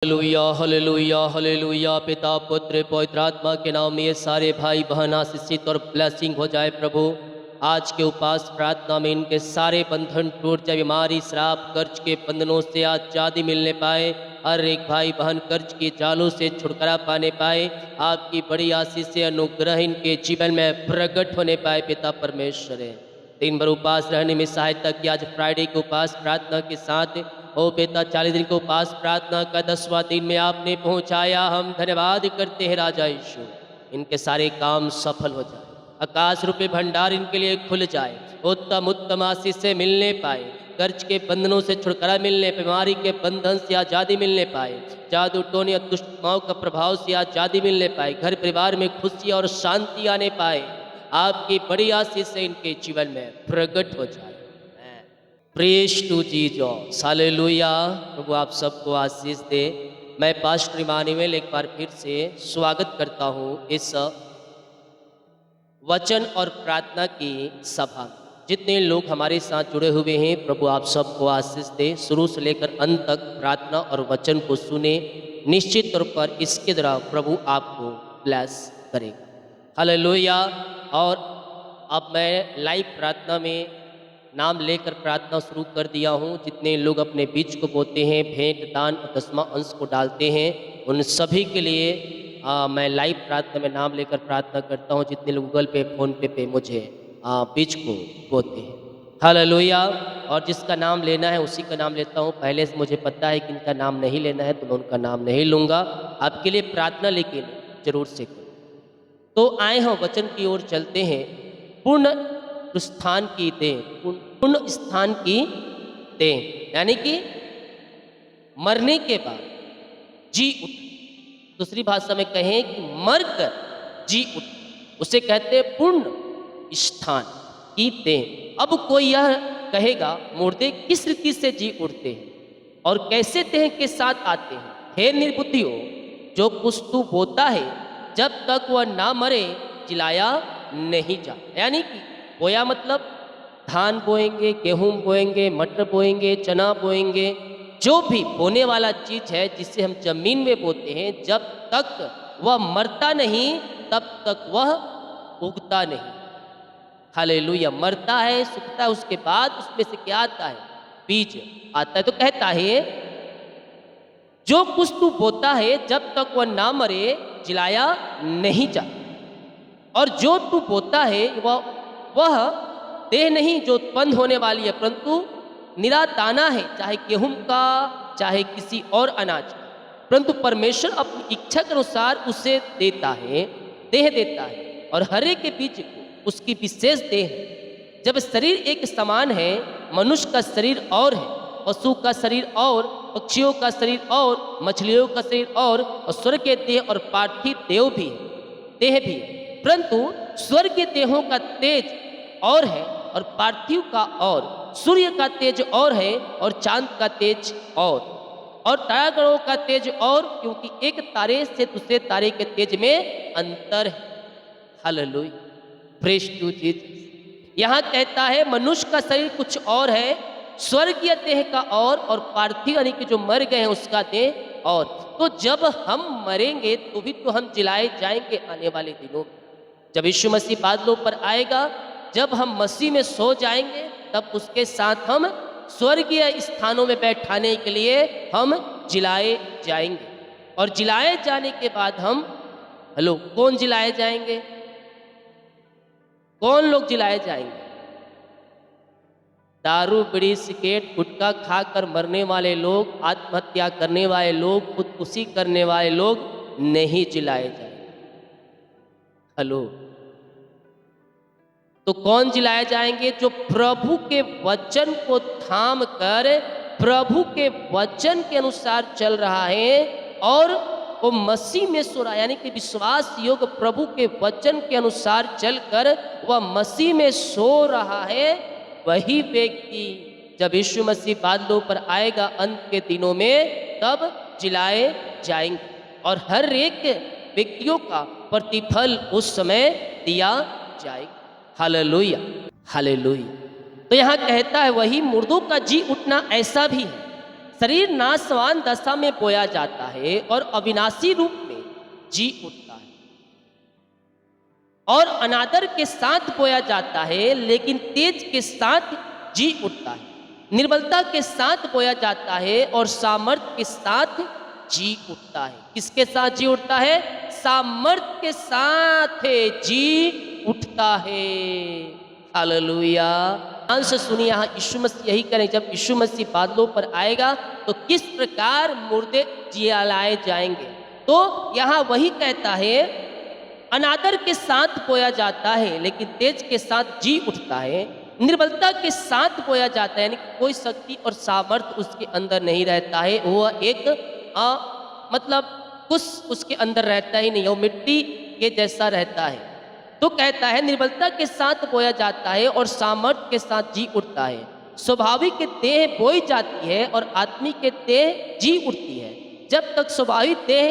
Hallelujah hallelujah hallelujah. पिता पुत्र पवित्र आत्मा के नाम में ये सारे भाई बहन आशीषित और ब्लेसिंग हो जाए प्रभु। आज के उपास प्रार्थना में इनके सारे बंधन टूट जाए, बीमारी श्राप कर्ज के बंधनों से आज़ादी मिलने पाए। हर एक भाई बहन कर्ज की जालों से छुटकारा पाने पाए। आपकी बड़ी आशीष से अनुग्रह इनके जीवन में प्रकट होने पाए। पिता परमेश्वर है, दिन भर उपास रहने में सहायता की। आज फ्राइडे के उपास प्रार्थना के साथ ओ पिता 40 दिन के उपास प्रार्थना का 10वां दिन में आपने पहुंचाया। हम धन्यवाद करते हैं राजा यीशु। इनके सारे काम सफल हो जाए, आकाश रूपी भंडार इनके लिए खुल जाए, उत्तम उत्तम आशीष से मिलने पाए, कर्ज के बंधनों से छुटकारा मिलने, बीमारी के बंधन से आज़ादी मिलने पाए, जादू टोने और दुष्टताओं का प्रभाव से आज़ादी मिलने पाए, घर परिवार में खुशी और शांति आने पाए। आपकी बड़ी आशीष से इनके जीवन में प्रकट हो जाए। Praise to Jesus, hallelujah. प्रभु आप सबको आशीष दे। मैं पास्टर इमानुएल एक बार फिर से स्वागत करता हूँ इस वचन और प्रार्थना की सभा में। जितने लोग हमारे साथ जुड़े हुए हैं, प्रभु आप सबको आशीष दे। शुरू से लेकर अंत तक प्रार्थना और वचन को सुने, निश्चित तौर पर इसके द्वारा प्रभु आपको ब्लेस करेगा। हालेलुया। और अब मैं लाइव प्रार्थना में नाम लेकर प्रार्थना शुरू कर दिया हूँ। जितने लोग अपने बीज को बोते हैं, भेंट दान और 10वां अंश को डालते हैं, उन सभी के लिए मैं लाइव प्रार्थना में नाम लेकर प्रार्थना करता हूँ। जितने लोग गूगल पे फोन पे मुझे बीज को बोते हैं, हालेलुया। और जिसका नाम लेना है उसी का नाम लेता हूँ। पहले से मुझे पता है कि इनका नाम नहीं लेना है तो मैं उनका नाम नहीं लूँगा। आपके लिए प्रार्थना लेकिन जरूर से करूँ। तो आए हम वचन की ओर चलते हैं। पूर्ण स्थान की दें, पूर्ण स्थान की दें, यानी कि मरने के बाद जी उठ। दूसरी भाषा में कहें कि मरकर जी उठ, उसे कहते हैं पूर्ण स्थान की दें। अब कोई यह कहेगा, मुर्दे किस रीति से जी उठते हैं और कैसे देह के साथ आते हैं? हे निर्बुद्धियों, जो कुछ तू बोता है जब तक वह ना मरे जिलाया नहीं जा। यानी कि बोया मतलब धान बोएंगे, गेहूं बोएंगे, मटर बोएंगे, चना बोएंगे, जो भी बोने वाला चीज है जिसे हम जमीन में बोते हैं, जब तक वह मरता नहीं तब तक वह उगता नहीं। हालेलुया। मरता है, सूखता है, उसके बाद उसमें से क्या आता है? बीज आता है। तो कहता है, जो कुछ तू बोता है जब तक वह ना मरे जिलाया नहीं जा। और जो तू बोता है वह देह नहीं जो उत्पन्न होने वाली है, परंतु निरा दाना है, चाहे गेहूं का चाहे किसी और अनाज का। परंतु परमेश्वर अपनी इच्छा के अनुसार उसे देता है, देह देता है, और हर एक के बीच उसकी विशेष देह है। जब शरीर एक समान है, मनुष्य का शरीर और है, पशु का शरीर और, पक्षियों का शरीर और, मछलियों का शरीर और स्वर्ग के देह और पार्थिव देव भी है, देह भी है। परंतु स्वर्ग के देहों का तेज और है और पार्थिव का और, सूर्य का तेज और है और चांद का तेज और तारागणों का तेज और, क्योंकि एक तारे से दूसरे तारे के तेज में अंतर है। Hallelujah, praise to Jesus. यहाँ कहता है मनुष्य का शरीर कुछ और है, स्वर्गीय देह का और पार्थिव यानी कि जो मर गए हैं उसका देह और। तो जब हम मरेंगे तो भी तो हम जिलाए जाएंगे आने वाले दिनों में। जब यीशु मसीह बादलों पर आएगा, जब हम मसीह में सो जाएंगे, तब उसके साथ हम स्वर्गीय स्थानों में बैठाने के लिए हम जिलाए जाएंगे। और जिलाए जाने के बाद हम, हेलो, कौन जिलाए जाएंगे? कौन लोग जिलाए जाएंगे? दारू बीड़ी सिगरेट गुटखा खाकर मरने वाले लोग, आत्महत्या करने वाले लोग, खुदकुशी करने वाले लोग नहीं जिलाए जाएंगे। हेलो, तो कौन जिलाए जाएंगे? जो प्रभु के वचन को थाम कर प्रभु के वचन के अनुसार चल रहा है और वो मसीह में सो रहा है, यानी कि विश्वास योग प्रभु के वचन के अनुसार चलकर वह मसीह में सो रहा है। वही व्यक्ति जब यीशु मसीह बादलों पर आएगा अंत के दिनों में, तब जिलाए जाएंगे और हर एक व्यक्तियों का प्रतिफल उस समय दिया जाएगा। Hallelujah, hallelujah. तो यहाँ कहता है वही मुर्दों का जी उठना ऐसा भी है। शरीर नाशवान दशा में बोया जाता है और अविनाशी रूप में जी उठता है, और अनादर के साथ बोया जाता है लेकिन तेज के साथ जी उठता है। निर्बलता के साथ बोया जाता है और सामर्थ्य के साथ जी उठता है। किसके साथ जी उठता है? सामर्थ्य के साथ जी उठता है। हालेलुया। ध्यान से सुनिए, यहाँ यीशु मसीह यही करें, जब यीशु मसीह बादलों पर आएगा तो किस प्रकार मुर्दे जियालाए जाएंगे। तो यहाँ वही कहता है, अनादर के साथ बोया जाता है लेकिन तेज के साथ जी उठता है। निर्बलता के साथ बोया जाता है, यानी कोई शक्ति और सामर्थ्य उसके अंदर नहीं रहता है, वह एक मतलब कुछ उसके अंदर रहता ही नहीं, वो मिट्टी के जैसा रहता है। तो कहता है निर्बलता के साथ बोया जाता है और सामर्थ्य के साथ जी उठता है। स्वाभाविक देह बोई जाती है और आत्मिक के देह जी उठती है। जब तक स्वाभाविक देह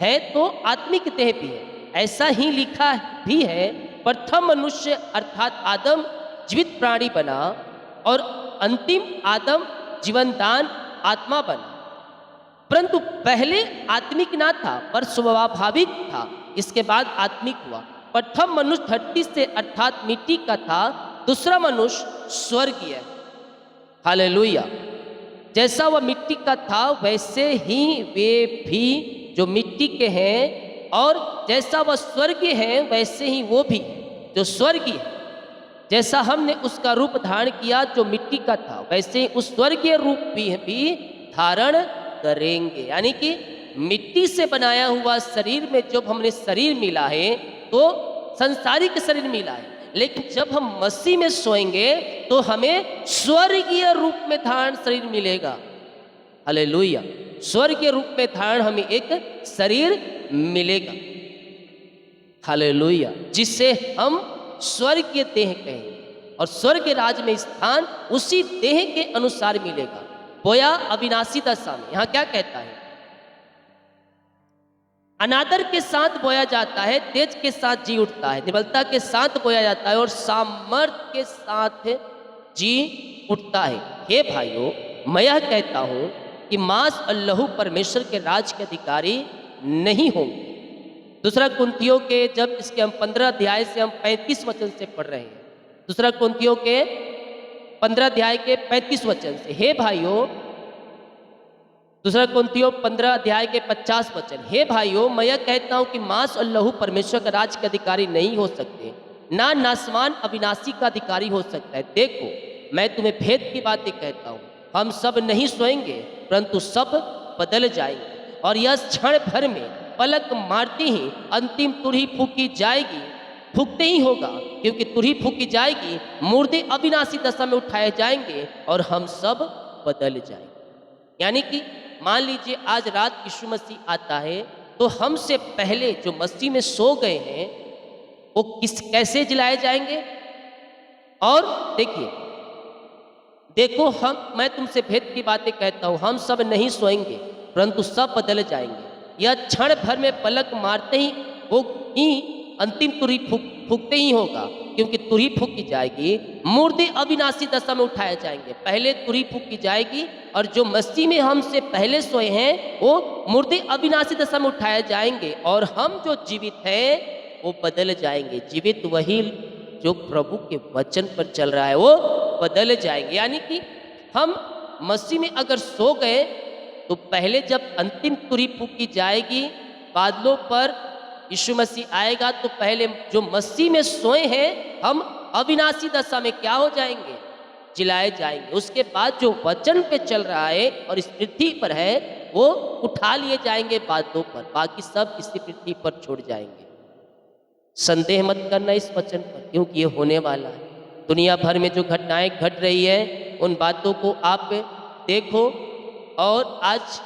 है तो आत्मिक देह भी है। ऐसा ही लिखा भी है, प्रथम मनुष्य अर्थात आदम जीवित प्राणी बना और अंतिम आदम जीवनदान आत्मा बना। परंतु पहले आत्मिक ना था पर स्वाभाविक था, इसके बाद आत्मिक हुआ। प्रथम मनुष्य धरती से अर्थात मिट्टी का था, दूसरा मनुष्य स्वर्गीय। हालेलुया। जैसा वह मिट्टी का था वैसे ही वे भी जो मिट्टी के हैं, और जैसा वह स्वर्गीय है वैसे ही वो भी जो स्वर्गीय है। जैसा हमने उसका रूप धारण किया जो मिट्टी का था, वैसे ही उस स्वर्गीय रूप भी धारण करेंगे। यानी कि मिट्टी से बनाया हुआ शरीर में जब हमने शरीर मिला है तो संसारिक शरीर मिला है, लेकिन जब हम मसीह में सोएंगे तो हमें स्वर्गीय रूप में धारण शरीर मिलेगा। हालेलुया। स्वर्गीय रूप में धारण हमें एक शरीर मिलेगा। हालेलुया। जिससे हम स्वर्गीय देह कहें, और स्वर्ग राज में स्थान उसी देह के अनुसार मिलेगा। बोया अविनाशी दशा में, यहाँ क्या कहता है? अनादर के साथ बोया जाता है, तेज के साथ जी उठता है। निर्बलता के साथ बोया जाता है और सामर्थ्य के साथ जी उठता है। हे भाइयों, मैं यह कहता हूं कि मांस और लहू परमेश्वर के राज के अधिकारी नहीं होंगे। दूसरा कुंतियों के, जब इसके हम 15 अध्याय से हम 35 वचन से पढ़ रहे हैं, दूसरा कुंतियों के 15 अध्याय के 35 वचन से, हे भाइयों, दूसरा कुंतियों 15 अध्याय के 50 वचन, हे भाइयों, मैं यह कहता हूं कि मांस और लहू परमेश्वर का राज के अधिकारी नहीं हो सकते, ना नासमान अविनाशी का अधिकारी हो सकता है। देखो, मैं तुम्हें भेद की बातें कहता हूं, हम सब नहीं सोएंगे परंतु सब बदल जाएंगे, और यह क्षण भर में पलक मारते ही अंतिम तुरही फूकी जाएगी। फूकते ही होगा, क्योंकि तुरही फूकी जाएगी, मुर्दे अविनाशी दशा में उठाए जाएंगे और हम सब बदल जाएंगे। यानी कि मान लीजिए आज रात यीशु मसीह आता है तो हमसे पहले जो मसीह में सो गए हैं वो कैसे जलाए जाएंगे? और देखो मैं तुमसे भेद की बातें कहता हूं, हम सब नहीं सोएंगे परंतु सब बदल जाएंगे। यह क्षण भर में पलक मारते ही वो ही अंतिम तुरही फूकते ही होगा, क्योंकि तुरही फूकी जाएगी, मुर्दे अविनाशी दशा में उठाए जाएंगे। पहले तुरही फूकी जाएगी और जो मसीह में हमसे पहले सोए हैं वो मुर्दे अविनाशी दशा में उठाए जाएंगे, और हम जो जीवित हैं वो बदल जाएंगे। जीवित वही जो प्रभु के वचन पर चल रहा है वो बदल जाएंगे। यानी कि हम मसीह में अगर सो गए तो पहले जब अंतिम तुरही फूकी जाएगी, बादलों पर यीशु मसीह आएगा, तो पहले जो मसीह में सोए हैं हम अविनाशी दशा में क्या हो जाएंगे? जिलाए जाएंगे। उसके बाद जो वचन पे चल रहा है और इस पृथ्वी पर है वो उठा लिए जाएंगे बादलों पर, बाकी सब इसी पृथ्वी पर छोड़ जाएंगे। संदेह मत करना इस वचन पर, क्योंकि ये होने वाला है। दुनिया भर में जो घटनाएं घट रही है उन बातों को आप देखो और आज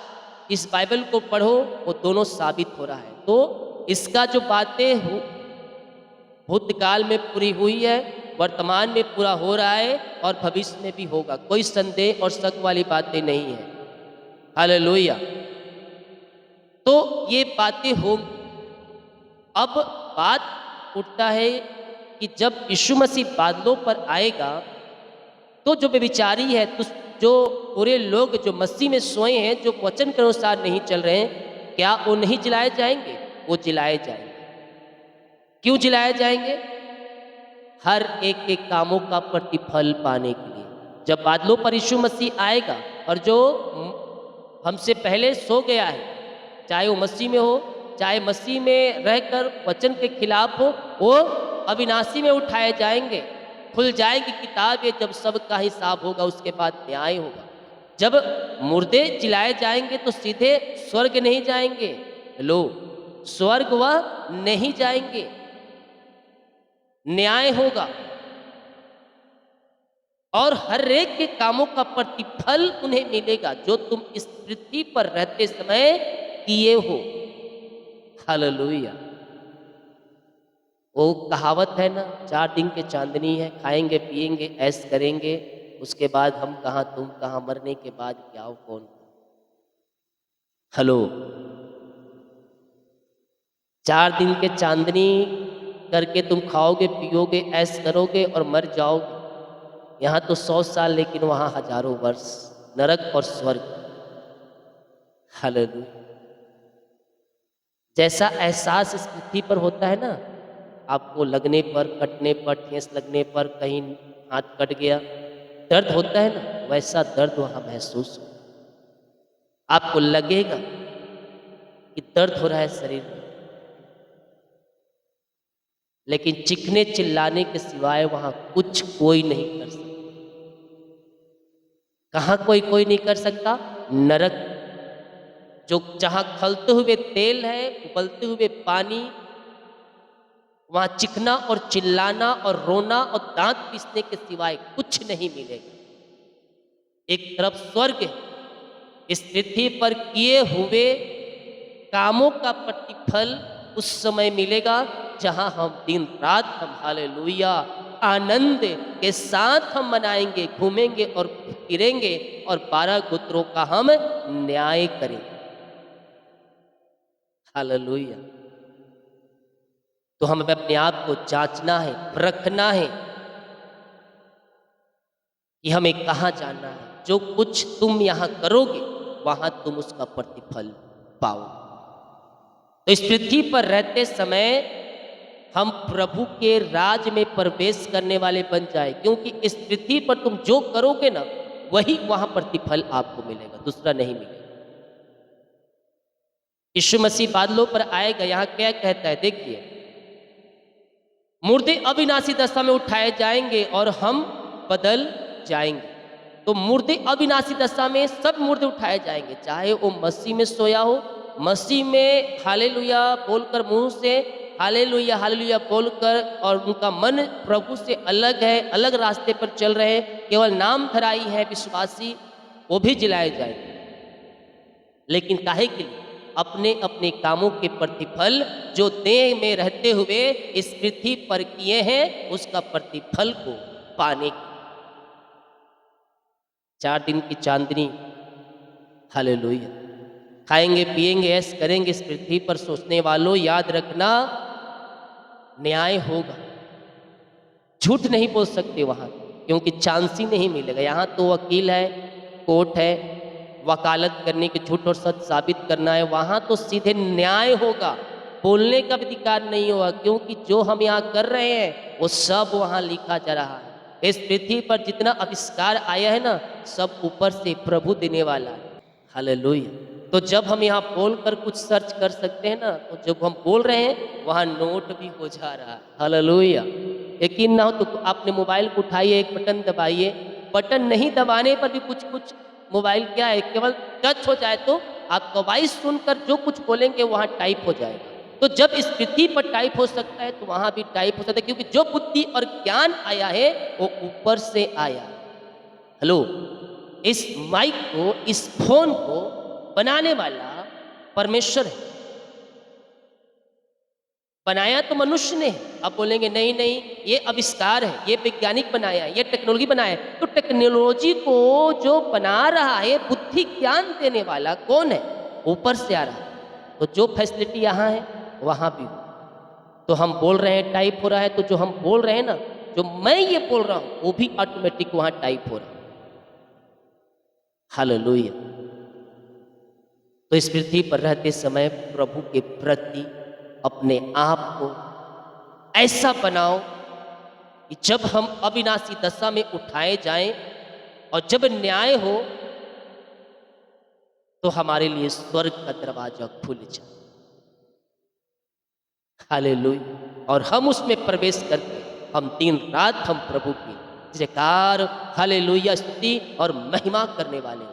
इस बाइबल को पढ़ो, वो दोनों साबित हो रहा है। तो इसका जो बातें भूतकाल में पूरी हुई है, वर्तमान में पूरा हो रहा है और भविष्य में भी होगा। कोई संदेह और शक वाली बातें नहीं है। हालेलुया। तो ये बातें हो। अब बात उठता है कि जब यीशु मसीह बादलों पर आएगा तो जो व्यभिचारी है, जो पूरे लोग जो मसीह में सोए हैं, जो वचन के अनुसार नहीं चल रहे हैं, क्या वो नहीं जिलाए जाएंगे? वो जिलाए जाएंगे। क्यों जिलाए जाएंगे? हर एक के कामों का प्रतिफल पाने के लिए। जब बादलों पर यीशु मसीह आएगा और जो हमसे पहले सो गया है, चाहे वो मसीह में हो, चाहे मसीह में रहकर वचन के खिलाफ हो, वो अविनाशी में उठाए जाएंगे। खुल जाएगी किताब, ये जब सबका हिसाब होगा उसके बाद न्याय होगा। जब मुर्दे जिलाए जाएंगे तो सीधे स्वर्ग नहीं जाएंगे। लो, स्वर्ग वह नहीं जाएंगे, न्याय होगा और हर एक के कामों का प्रतिफल उन्हें मिलेगा जो तुम इस पृथ्वी पर रहते समय किए हो। हालेलुया। वो कहावत है ना, 4 दिन की चांदनी है, खाएंगे पिएंगे ऐश करेंगे, उसके बाद हम कहाँ तुम कहाँ, मरने के बाद क्या हो कौन। हेलो, 4 दिन के चांदनी करके तुम खाओगे पियोगे ऐश करोगे और मर जाओगे। यहाँ तो 100 साल, लेकिन वहाँ हजारों वर्ष, नरक और स्वर्ग। हालेलुया। जैसा एहसास इस पृथ्वी पर होता है ना, आपको लगने पर, कटने पर, ठेस लगने पर, कहीं हाथ कट गया, दर्द होता है ना, वैसा दर्द वहाँ महसूस हो। आपको लगेगा कि दर्द हो रहा है शरीर में, लेकिन चीखने चिल्लाने के सिवाय वहाँ कुछ कोई नहीं कर सकता। कहाँ कोई नहीं कर सकता? नरक, जो जहाँ खलते हुए तेल है, उबलते हुए पानी, वहाँ चिखना और चिल्लाना और रोना और दांत पीसने के सिवाय कुछ नहीं मिलेगा। एक तरफ स्वर्ग है, इस पृथ्वी पर किए हुए कामों का प्रतिफल उस समय मिलेगा जहां हम दिन रात हम हालेलुया आनंद के साथ हम मनाएंगे, घूमेंगे और फिरेंगे और 12 गोत्रों का हम न्याय करेंगे। हालेलुया। तो हमें अपने आप को जांचना है, परखना है कि हमें कहाँ जाना है। जो कुछ तुम यहाँ करोगे वहां तुम उसका प्रतिफल पाओगे। तो इस पृथ्वी पर रहते समय हम प्रभु के राज में प्रवेश करने वाले बन जाए, क्योंकि इस पृथ्वी पर तुम जो करोगे ना वही वहां प्रतिफल आपको मिलेगा, दूसरा नहीं मिलेगा। यीशु मसीह बादलों पर आएगा, यहाँ क्या कहता है देखिए, मुर्दे अविनाशी दशा में उठाए जाएंगे और हम बदल जाएंगे। तो मुर्दे अविनाशी दशा में सब मुर्दे उठाए जाएंगे, चाहे वो मसीह में सोया हो, मसीह में हालेलुया बोलकर मुंह से हालेलुया हालेलुया बोलकर और उनका मन प्रभु से अलग है, अलग रास्ते पर चल रहे हैं, केवल नाम धराई है विश्वासी, वो भी जिलाए जाएंगे। लेकिन काहे के लिए? अपने अपने कामों के प्रतिफल जो देह में रहते हुए इस पृथ्वी पर किए हैं उसका प्रतिफल को पाने के। 4 दिन की चांदनी, हालेलुया। खाएंगे पिएंगे ऐश करेंगे इस पृथ्वी पर सोचने वालों, याद रखना न्याय होगा। झूठ नहीं बोल सकते वहां, क्योंकि चांस ही नहीं मिलेगा। यहाँ तो वकील है, कोर्ट है, वकालत करने की झूठ और सच साबित करना है। वहां तो सीधे न्याय होगा, बोलने का भी अधिकार नहीं होगा, क्योंकि जो हम यहाँ कर रहे हैं वो सब वहां लिखा जा रहा है। इस पृथ्वी पर जितना आविष्कार आया है ना, सब ऊपर से प्रभु देने वाला है। हालेलुया। तो जब हम यहाँ बोलकर कुछ सर्च कर सकते हैं ना, तो जब हम बोल रहे हैं वहाँ नोट भी हो जा रहा है। हालेलुया। यकीन ना हो तो आपने मोबाइल को उठाइए, एक बटन दबाइए, बटन नहीं दबाने पर भी कुछ कुछ मोबाइल क्या है, केवल टच हो जाए तो आपका वॉइस सुनकर जो कुछ बोलेंगे वहाँ टाइप हो जाएगा। तो जब इस पृथ्वी पर टाइप हो सकता है तो वहाँ भी टाइप हो सकता है, क्योंकि जो बुद्धि और ज्ञान आया है वो ऊपर से आया है। हेलो, इस माइक को, इस फोन को बनाने वाला परमेश्वर है, बनाया तो मनुष्य ने। अब बोलेंगे नहीं नहीं ये आविष्कार है, ये वैज्ञानिक बनाया है, ये टेक्नोलॉजी बनाया है। तो टेक्नोलॉजी को जो बना रहा है, बुद्धि ज्ञान देने वाला कौन है? ऊपर से आ रहा है। तो जो फैसिलिटी यहाँ है वहाँ भी हो। तो हम बोल रहे हैं टाइप हो रहा है, तो जो हम बोल रहे हैं ना, जो मैं ये बोल रहा हूँ वो भी ऑटोमेटिक वहाँ टाइप हो रहा है। हालेलुया। तो इस पृथ्वी पर रहते समय प्रभु के प्रति अपने आप को ऐसा बनाओ कि जब हम अविनाशी दशा में उठाए जाएं और जब न्याय हो तो हमारे लिए स्वर्ग का दरवाजा खुल जाए। हालेलुया। और हम उसमें प्रवेश करके हम दिन रात हम प्रभु की जयकार हालेलुया स्तुति और महिमा करने वाले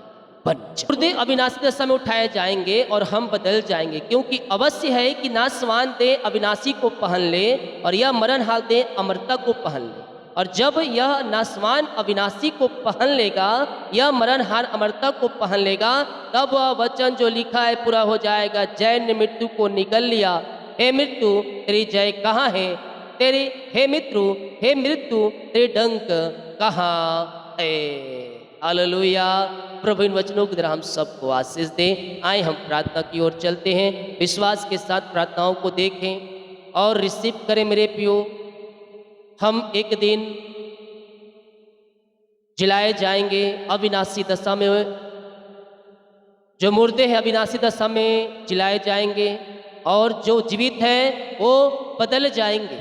बन जाए। मुर्दे अविनाशी दशा में उठाए जाएंगे और हम बदल जाएंगे, क्योंकि अवश्य है कि नाशवान देह अविनाशी को पहन ले और यह मरणहाल देह अमरता को पहन ले। और जब यह नाशवान अविनाशी को पहन लेगा, यह मरणहार अमरता को पहन लेगा, तब वह वचन जो लिखा है पूरा हो जाएगा। जय ने मृत्यु को निगल लिया, हे मृत्यु तेरी जय कहाँ है, तेरे हे मृत्यु तेरे डंक कहाँ है। हालेलुया। प्रभु इन वचनों की तरह हम सबको आशीष दे। आए हम प्रार्थना की ओर चलते हैं, विश्वास के साथ प्रार्थनाओं को देखें और रिसीव करें मेरे प्रियो। हम एक दिन जिलाए जाएंगे अविनाशी दशा में, जो मुर्दे हैं अविनाशी दशा में जिलाए जाएंगे और जो जीवित हैं वो बदल जाएंगे।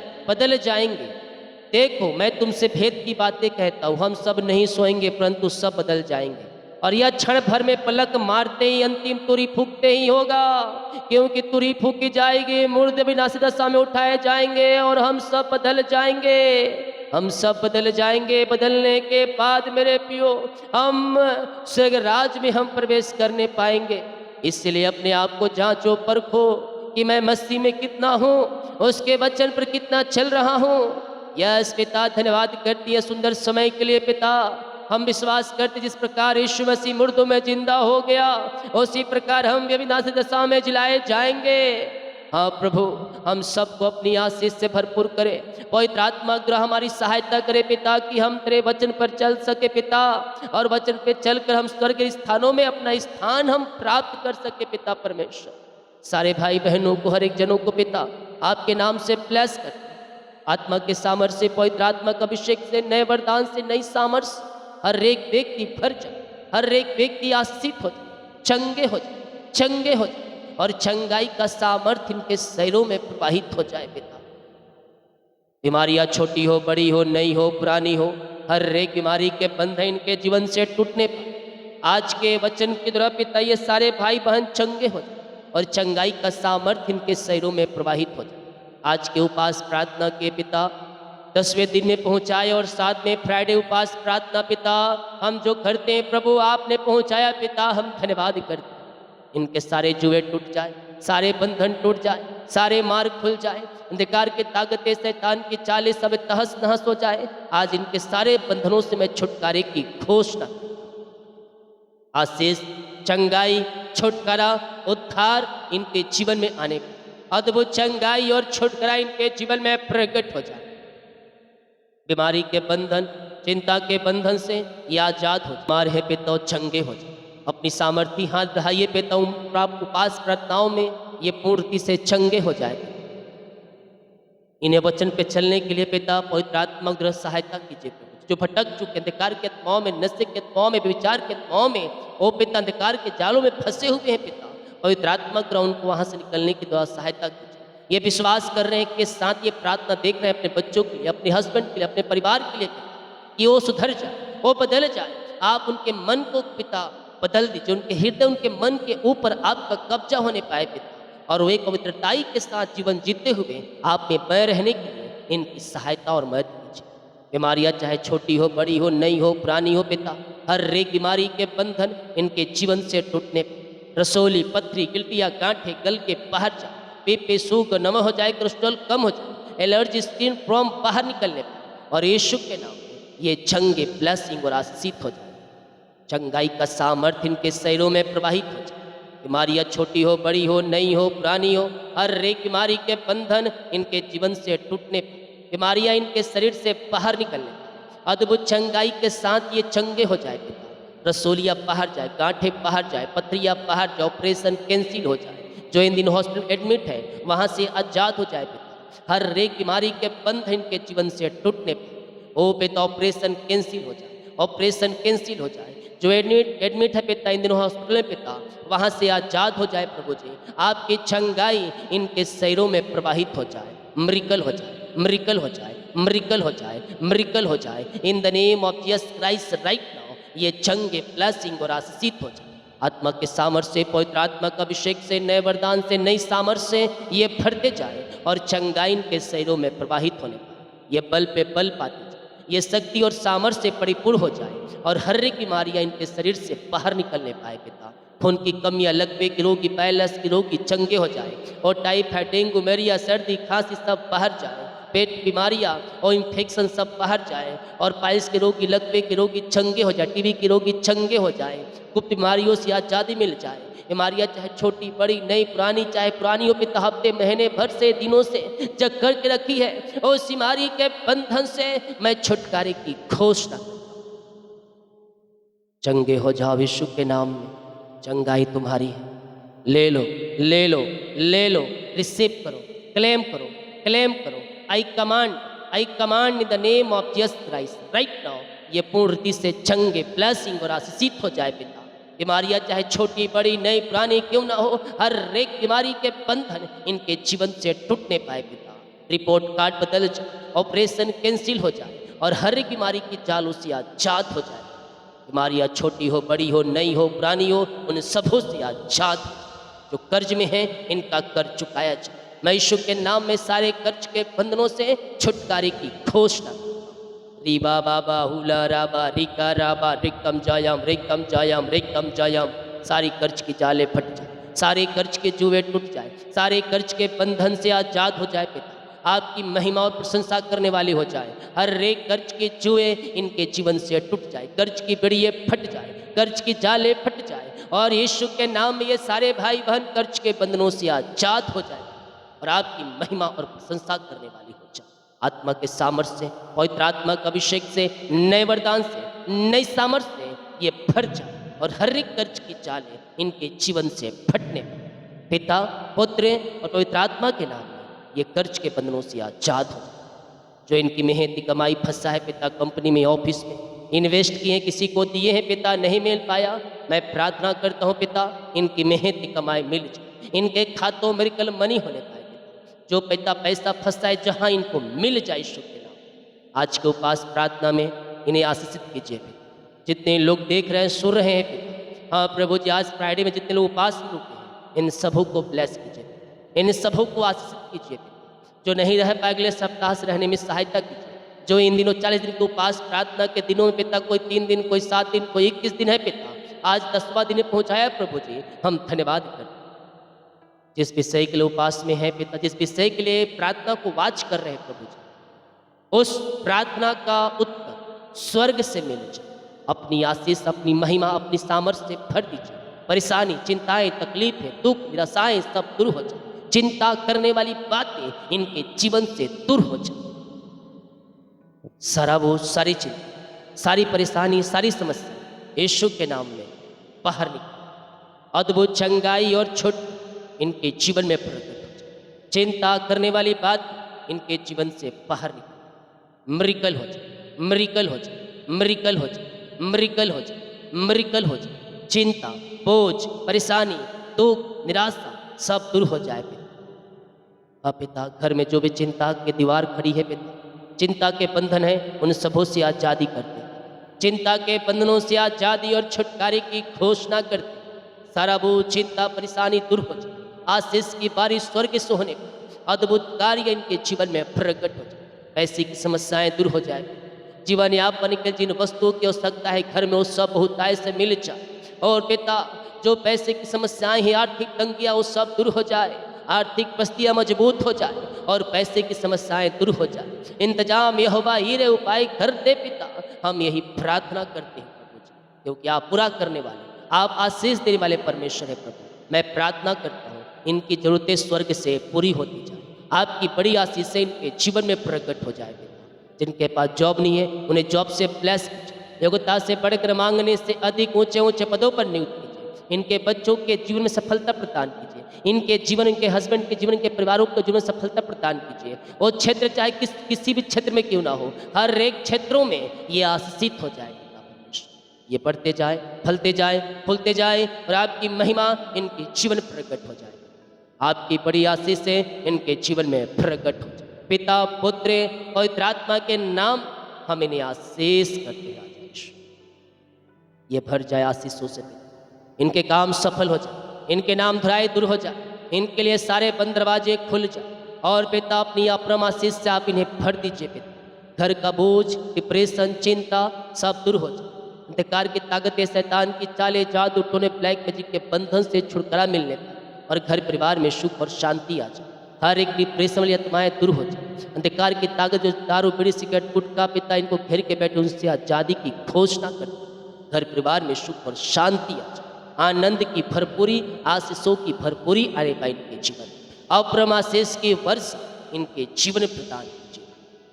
देखो मैं तुमसे भेद की बातें कहता हूँ, हम सब नहीं सोएंगे परंतु सब बदल जाएंगे। और यह क्षण भर में पलक मारते ही अंतिम तुरी फूकते ही होगा, क्योंकि तुरी फूकी जाएगी, मुर्दे विनाशी दशा में उठाए जाएंगे और हम सब बदल जाएंगे। बदलने के बाद मेरे प्रियो हम स्वर्ग राज में हम प्रवेश करने पाएंगे। इसलिए अपने आप को जांचो परखो कि मैं मसीह में कितना हूँ, उसके वचन पर कितना चल रहा हूँ। यस पिता, धन्यवाद करती है सुंदर समय के लिए पिता। हम विश्वास करते जिस प्रकार यीशु मसीह मुर्दों में जिंदा हो गया, उसी प्रकार हम विनाशी दशा में जिलाए जाएंगे। हाँ प्रभु, हम सबको अपनी आशीष से भरपूर करे। पवित्र आत्मा ग्रह हमारी सहायता करे पिता, कि हम तेरे वचन पर चल सके पिता, और वचन पे चलकर हम स्वर्ग के स्थानों में अपना स्थान हम प्राप्त कर सके पिता परमेश्वर। सारे भाई बहनों को, हर एक जनों को पिता आपके नाम से ब्लेस कर, आत्मा के सामर्थ्य से, पवित्र आत्मा का अभिषेक से, नए वरदान से, नई सामर्थ्य हर एक व्यक्ति भर जाए, हर एक व्यक्ति आशीषित हो जाए, चंगे हो जाए और चंगाई का सामर्थ्य इनके शरीरों में प्रवाहित हो जाए पिता। बीमारियां छोटी हो, बड़ी हो, नई हो, पुरानी हो, हर एक बीमारी के बंधन इनके जीवन से टूटने पर आज के वचन की द्वारा पिता ये सारे भाई बहन चंगे हो जाए और चंगाई का सामर्थ्य इनके शरीरों में प्रवाहित हो जाए। आज के उपास प्रार्थना के पिता 10वें दिन में पहुंचाए और साथ में फ्राइडे उपास प्रार्थना पिता हम जो करते हैं प्रभु आपने पहुंचाया पिता, हम धन्यवाद करते हैं। इनके सारे जुए टूट जाए, सारे बंधन टूट जाए, सारे मार्ग खुल जाए, अंधकार की ताकतें, शैतान की चालें सब तहस नहस हो जाए। आज इनके सारे बंधनों से मैं छुटकारे की घोषणा, आशीष, चंगाई, छुटकारा, उद्धार इनके जीवन में आने, अद्भुत चंगाई और छुटकारा इनके जीवन में प्रकट हो जाए। बीमारी के बंधन, चिंता के बंधन से ये आजाद हो जाए, मार है पिता चंगे हो जाए। अपनी सामर्थ्य हाथ बढ़ाइए पिता, उपास प्रार्थनाओं में ये पूर्ति से चंगे हो जाए। इन्हें वचन पे चलने के लिए पिता पवित्र आत्मा द्वारा सहायता कीजिए। जो भटक चुके अंधकार के आत्माओं में, नशे के आत्माओं में, विचार के आत्माओं में, ओ पिता अंधकार के जालों में फंसे हुए हैं पिता, पवित्र आत्मा द्वारा उनको वहां से निकलने की द्वारा सहायता कीजिए। ये विश्वास कर रहे हैं कि साथ ये प्रार्थना देख रहे हैं अपने बच्चों के लिए, अपने हस्बैंड के लिए, अपने परिवार के लिए, कि वो सुधर जाए, वो बदल जाए। आप उनके मन को पिता बदल दीजिए, उनके हृदय, उनके मन के ऊपर आपका कब्जा होने पाए पिता, और वो एक पवित्रताई के साथ जीवन जीते हुए आप में बने रहने के लिए इनकी सहायता और मदद कीजिए। बीमारियां चाहे छोटी हो, बड़ी हो, नई हो, पुरानी हो पिता, हर एक बीमारी के बंधन इनके जीवन से टूटने पर रसोली, पथरी, गिल्टियाँ, गांठे गल के बाहर जाए, बीपी, शुगर नम हो जाए, कोलेस्ट्रॉल कम हो जाए, एलर्जी, स्किन प्रॉब्लम बाहर निकलने पर, और यीशु के नाम में ये चंगे, ब्लेसिंग और आशीष हो जाए। चंगाई का सामर्थ्य इनके शरीरों में प्रवाहित हो जाए। बीमारियां छोटी हो, बड़ी हो, नई हो, पुरानी हो, हर एक बीमारी के बंधन इनके जीवन से टूटने पर, बीमारियां इनके शरीर से बाहर निकलने पर, अद्भुत चंगाई के साथ ये चंगे हो जाए पिता। रसोलियाँ बाहर जाए, गांठे बाहर जाए, पथरियाँ बाहर जाए, ऑपरेशन कैंसिल हो जाए, जो इन दिन हॉस्पिटल एडमिट है वहाँ से आजाद हो जाए पिता। हर एक बीमारी के बंधन इनके जीवन से टूटने पर, ओ पिता ऑपरेशन कैंसिल हो जाए, ऑपरेशन कैंसिल हो जाए, जो एडमिट है पिता इन दिनों हॉस्पिटल में पिता, वहाँ से आज़ाद हो जाए प्रभु जी। आपकी चंगाई इनके शरीरों में प्रवाहित हो जाए, मरिकल हो जाए, मरिकल हो जाए, मरिकल हो जाए, मरिकल हो जाए। In the name of Jesus Christ right now ये चंगे ब्लेसिंग और आशीषित हो जाए। आत्मा के सामर्थ्य से, पवित्र आत्मा का अभिषेक से, नए वरदान से, नई सामर्थ्य से ये भरते जाए और चंगाई इनके शरीरों में प्रवाहित होने पाए। ये बल पे बल पाते जाए, ये शक्ति और सामर्थ्य से परिपूर्ण हो जाए और हर एक बीमारियां इनके शरीर से बाहर निकलने पाए पिता। खून की कमियां, लकवे की रोगी, पैलस की रोगी चंगे हो जाए और टाइफाइड, डेंगू, मलेरिया, सर्दी, खांसी सब बाहर जाए। पेट बीमारियां और इन्फेक्शन सब बाहर जाए और पाइल्स के रोगी, लकवे के रोगी चंगे हो जाए, टीबी के रोगी चंगे हो जाए। गुप्त बीमारियों से आज़ादी मिल जाए। बीमारियां चाहे छोटी बड़ी, नई पुरानी, चाहे पुरानी हो पिता, हफ्ते महीने भर से, दिनों से जग करके रखी है, और उस बीमारी के बंधन से मैं छुटकारे की घोषणा करता हूं। चंगे हो जाओ यीशु के नाम में, चंगाई तुम्हारी है। ले लो, ले लो, ले लो, रिसीव करो, क्लेम करो, क्लेम करो। आई command in the name of Jesus Christ right now ये पूर्ण रीति से चंगे ब्लेसिंग और आशीषित हो जाए पिता। बीमारियां चाहे छोटी बड़ी, नई पुरानी क्यों ना हो, हर एक बीमारी के बंधन इनके जीवन से टूटने पाए पिता। रिपोर्ट कार्ड बदल जाए, ऑपरेशन कैंसिल हो जाए और हर एक बीमारी की जाल से आजाद हो जाए। बीमारियां छोटी हो, बड़ी हो, नई हो, पुरानी हो, उन सबों से आजाद हो। जो कर्ज में है इनका कर्ज चुकाया जाए। मैं यीशु के नाम में सारे कर्ज के बंधनों से छुटकारे की घोषणा। रीबा बाबा हुला राबा रिका राबा रिकम जायम रिकम जायम रिकम जायम। सारी कर्ज की जाले फट जाए, सारे कर्ज के जुए टूट जाए, सारे कर्ज के बंधन से आजाद हो जाए पिता। आपकी महिमा और प्रशंसा करने वाली हो जाए। हर एक कर्ज के जुए इनके जीवन से टूट जाए, कर्ज की बेड़ियाँ फट जाए, कर्ज की जाले फट जाए और यीशु के नाम में ये सारे भाई बहन कर्ज के बंधनों से आजाद हो जाए और आपकी महिमा और प्रशंसा करने वाली हो जाए। आत्मा के सामर्थ्य से, पवित्र आत्मा का अभिषेक से, नए वरदान से, नई सामर्थ्य से ये भर जाए और हर एक कर्ज की जाले इनके जीवन से फटने पाए। पिता, पुत्र और पवित्र आत्मा के नाम में ये कर्ज के बंधनों से आजाद हो जाए। जो इनकी मेहनती कमाई फंसा है पिता, कंपनी में, ऑफिस में इन्वेस्ट किए, किसी को दिए हैं पिता, नहीं मिल पाया, मैं प्रार्थना करता हूँ पिता इनकी मेहनती कमाई मिल जाए, इनके खातों में मिरेकल मनी होने पाए। जो पिता पैसा फंसा है जहाँ इनको मिल जाए यीशु के नाम। आज के उपास प्रार्थना में इन्हें आशीषित कीजिए पिता। जितने लोग देख रहे हैं, सुन रहे हैं पिता, हाँ प्रभु जी, आज फ्राइडे में जितने लोग उपास में रुके हैं इन सबों को ब्लेस कीजिए, इन सबों को आशीषित कीजिए पिता। जो नहीं रह पाए अगले सप्ताह से रहने में सहायता कीजिए। जो इन दिनों 40 दिन के उपास प्रार्थना के दिनों में पिता, कोई 3 दिन, कोई 7 दिन, कोई 21 दिन है पिता, आज 10वां दिन पहुँचाया प्रभु जी, हम धन्यवाद करते हैं। जिस विषय के लिए उपास में है पिता, जिस विषय के लिए प्रार्थना को वाच कर रहे हैं प्रभु जी, उस प्रार्थना का उत्तर स्वर्ग से मिल जाए। अपनी आशीष, अपनी महिमा, अपनी सामर्थ्य से भर दीजिए। परेशानी, चिंताएं, तकलीफें, दुख, निराशाएं सब दूर हो जाए। चिंता करने वाली बातें इनके जीवन से दूर हो जाए। सारा बोझ, सारी चिंता, सारी परेशानी, सारी समस्या यीशु के नाम में बाहर निकले। अद्भुत चंगाई और छुट इनके जीवन में प्रकट हो जाए। चिंता करने वाली बात इनके जीवन से बाहर निकले। मिरेकल हो जाए, मिरेकल हो जाए, मिरेकल हो जाए, मिरेकल हो जाए, मिरेकल हो जाए। चिंता, बोझ, परेशानी, दुख, निराशा सब दूर हो जाए पिता। पिता, घर में जो भी चिंता की दीवार खड़ी है पिता, चिंता के बंधन है, उन सबों से आज़ादी करते। चिंता के बंधनों से आज़ादी और छुटकारे की घोषणा करते। सारा बोझ, चिंता, परेशानी दूर हो जाए। आशीष की बारिश स्वर्ग से होने पर अद्भुत कार्य इनके जीवन में प्रकट हो जाए। पैसे की समस्याएं दूर हो जाए। जीवन यापन के जिन वस्तुओं की आवश्यकता है घर में, वो सब बहुतायत से मिल जाए। और पिता, जो पैसे की समस्याएं हैं, आर्थिक तंगियां, वो सब दूर हो जाए। आर्थिक बस्तियां मजबूत हो जाए और पैसे की समस्याएं दूर हो जाए। इंतजाम यहोवा हीरे उपाय कर दे पिता, हम यही प्रार्थना करते हैं प्रभु जी, क्योंकि आप पूरा करने वाले, आप आशीष देने वाले परमेश्वर है प्रभु। मैं प्रार्थना करता हूँ इनकी जरूरतें स्वर्ग से पूरी होती जाए। आपकी बड़ी आशीषें इनके जीवन में प्रकट हो जाए पिता। जिनके पास जॉब नहीं है उन्हें जॉब से ब्लेस कीजिए। योग्यता से बढ़कर मांगने से अधिक ऊंचे ऊंचे पदों पर नियुक्त कीजिए। इनके बच्चों के जीवन में सफलता प्रदान कीजिए। इनके जीवन, इनके हस्बैंड के जीवन, इनके परिवारों के जीवन में सफलता प्रदान कीजिए। वो क्षेत्र चाहे किसी भी क्षेत्र में क्यों ना हो, हर एक क्षेत्रों में ये आशीषित हो जाए पिता परमेश्वर। ये बढ़ते जाए, फलते जाए, फूलते जाए और आपकी महिमा इनके जीवन में प्रकट हो जाए। आपकी बड़ी आशीष से इनके जीवन में प्रकट हो जाए। पिता, पुत्र, पवित्र आत्मा के नाम हम इन्हें आशीष करते हैं। ये भर जाए आशीषों से, इनके काम सफल हो जाए, इनके नाम धुराए दूर हो जाए, इनके लिए सारे बंद दरवाजे खुल जाए। और पिता अपनी अपरम आशीष से आप इन्हें भर दीजिए पिता। घर का बोझ, डिप्रेशन, चिंता सब दूर हो जाए। अंधकार की ताकतें, शैतान की चालें, जादू टोने, ब्लैक मैजिक के बंधन से छुटकारा मिलने पाए और घर परिवार में सुख और शांति आ जाए। हर एक डिप्रेशन वाली आत्माएं दूर हो जाए। अंधकार की ताकत जो दारू, बीड़ी, सिगरेट, गुटखा पिता इनको घेर के बैठे, उनसे आजादी की घोषणा कर। घर परिवार में सुख और शांति आ जाए। आनंद की भरपूरी, आशीषों की भरपूरी आने पाए इनके जीवन। अपरम आशीष के वर्ष इनके जीवन में प्रदान कीजिए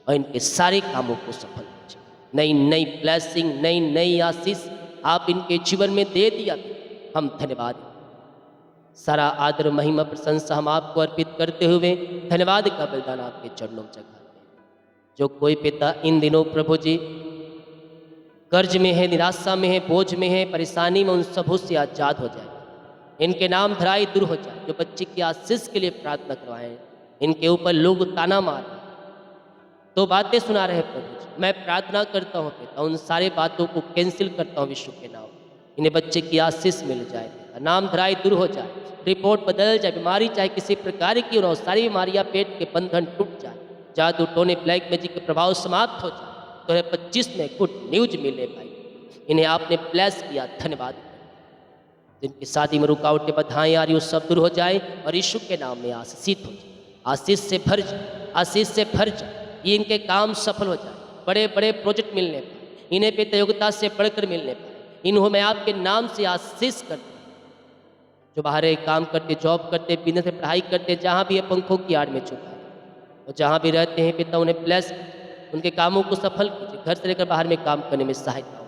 और इनके सारे कामों को सफल कीजिए। नई नई ब्लेसिंग, नई नई आशीष आप इनके जीवन में दे दिया। हम धन्यवाद, सारा आदर, महिमा, प्रशंसा हम आपको अर्पित करते हुए धन्यवाद का बलिदान आपके चरणों में चढ़ाते हैं। जो कोई पिता इन दिनों प्रभु जी कर्ज में है, निराशा में है, बोझ में है, परेशानी में, उन सबों से आजाद हो जाए। इनके नाम धराई दूर हो जाए। जो बच्चे की आशीष के लिए प्रार्थना करवाएं, इनके ऊपर लोग ताना मार रहे, तो बातें सुना रहे प्रभु जी, मैं प्रार्थना करता हूँ पिता, उन सारे बातों को कैंसिल करता हूँ विश्व के नाम। इन्हें बच्चे की आशीष मिल जाए पिता, नाम धराई दूर हो जाए, रिपोर्ट बदल जाए, बीमारी चाहे किसी प्रकार की हो, सारी बीमारियाँ, पेट के बंधन टूट जाए, जादू टोने, ब्लैक मैजिक के प्रभाव समाप्त हो जाए। 2025 में गुड न्यूज मिले भाई। इन्हें आपने ब्लेस किया, धन्यवाद। जिनकी शादी में रुकावटें, बाधाएं आ रही हो, सब दूर हो जाए और यीशु के नाम में आशीषित हो जाए। आशीष से भर जाए, आशीष से भर जाए। ये इनके काम सफल हो जाए, बड़े बड़े प्रोजेक्ट मिलने पाए, इन्हें पिता योग्यता से बढ़कर मिलने पाए। इन्हों मैं आपके नाम से आशीष करते, जो बाहर काम करते, जॉब करते, बिजनेस में पढ़ाई करते, जहाँ भी ये पंखों की आड़ में छुपा है और जहाँ भी रहते हैं पिता, उन्हें ब्लेस, उनके कामों को सफल कीजिए। घर से लेकर बाहर में काम करने में सहायता हो।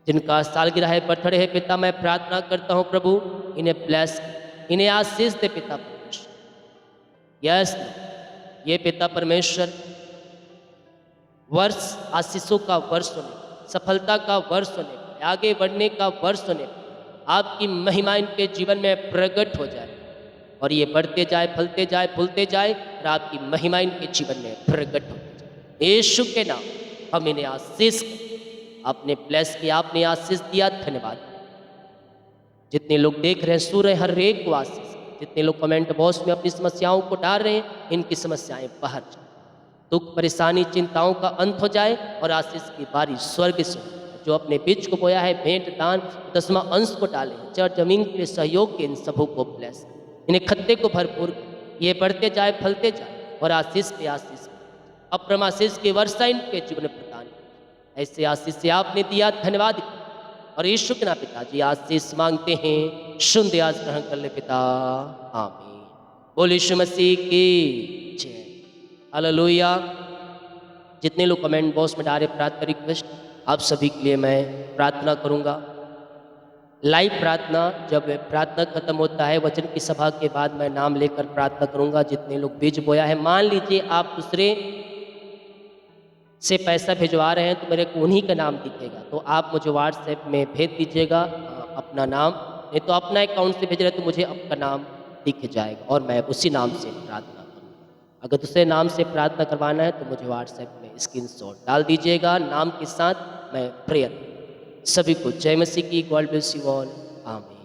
जिनका सालगिरह है, बर्थडे है पिता, मैं प्रार्थना करता हूँ प्रभु, इन्हें ब्लेस, इन्हें आशीष दे पिता परमेश्वर। यस, ये पिता परमेश्वर वर्ष आशीषों का वर्ष होने, सफलता का वर्ष होने, आगे बढ़ने का वर्ष होने, आपकी महिमा इनके जीवन में प्रकट हो जाए और ये बढ़ते जाए, फलते जाए, फूलते जाए और आपकी महिमा इनके जीवन में प्रकट हो जाए। यीशु के नाम हम इन्हें आशीष, आपने ब्लेस किया, आपने आशीष दिया, धन्यवाद। जितने लोग देख रहे हैं, सुन रहे हैं, हर एक को आशीष। जितने लोग कमेंट बॉक्स में अपनी समस्याओं को डाल रहे हैं, इनकी समस्याएं बाहर जाए, दुख, परेशानी, चिंताओं का अंत हो जाए और आशीष की बारिश स्वर्ग से। जो अपने बीज को बोया है, भेंट, दान, 10वां अंश को डाले, जड़ जमीन के लिए सहयोग के इन सबों को ब्लेस, इन्हें खत्ते को भरपूर, ये बढ़ते जाए, फलते जाए और आशीष पे आशीष, अपरम आशीष की वर्षा इनके जीवन में प्रदान। ऐसे आशीष से आपने दिया, धन्यवाद। और यीशु के नाम पिताजी आशीष मांगते हैं, शुद्ध आज ग्रहण कर ले पिता, आमीन। बोल यीशु मसीह की जय, हालेलुया। जितने लोग कमेंट बॉक्स में डाले प्रार्थना रिक्वेस्ट, आप सभी के लिए मैं प्रार्थना करूंगा। लाइव प्रार्थना, जब प्रार्थना खत्म होता है वचन की सभा के बाद मैं नाम लेकर प्रार्थना करूंगा। जितने लोग बीज बोया है, मान लीजिए आप दूसरे से पैसा भिजवा रहे हैं तो मेरे को उन्हीं का नाम दिखेगा, तो आप मुझे व्हाट्सएप में भेज दीजिएगा अपना नाम, नहीं तो अपना अकाउंट से भेज रहे तो मुझे आपका नाम दिख जाएगा और मैं उसी नाम से प्रार्थना करूँगा। अगर दूसरे नाम से प्रार्थना करवाना है तो मुझे व्हाट्सएप में स्क्रीनशॉट डाल दीजिएगा नाम के साथ, मैं प्रेयर। सभी को जय मसीह की, गॉड ब्लेस यू ऑल, आमीन।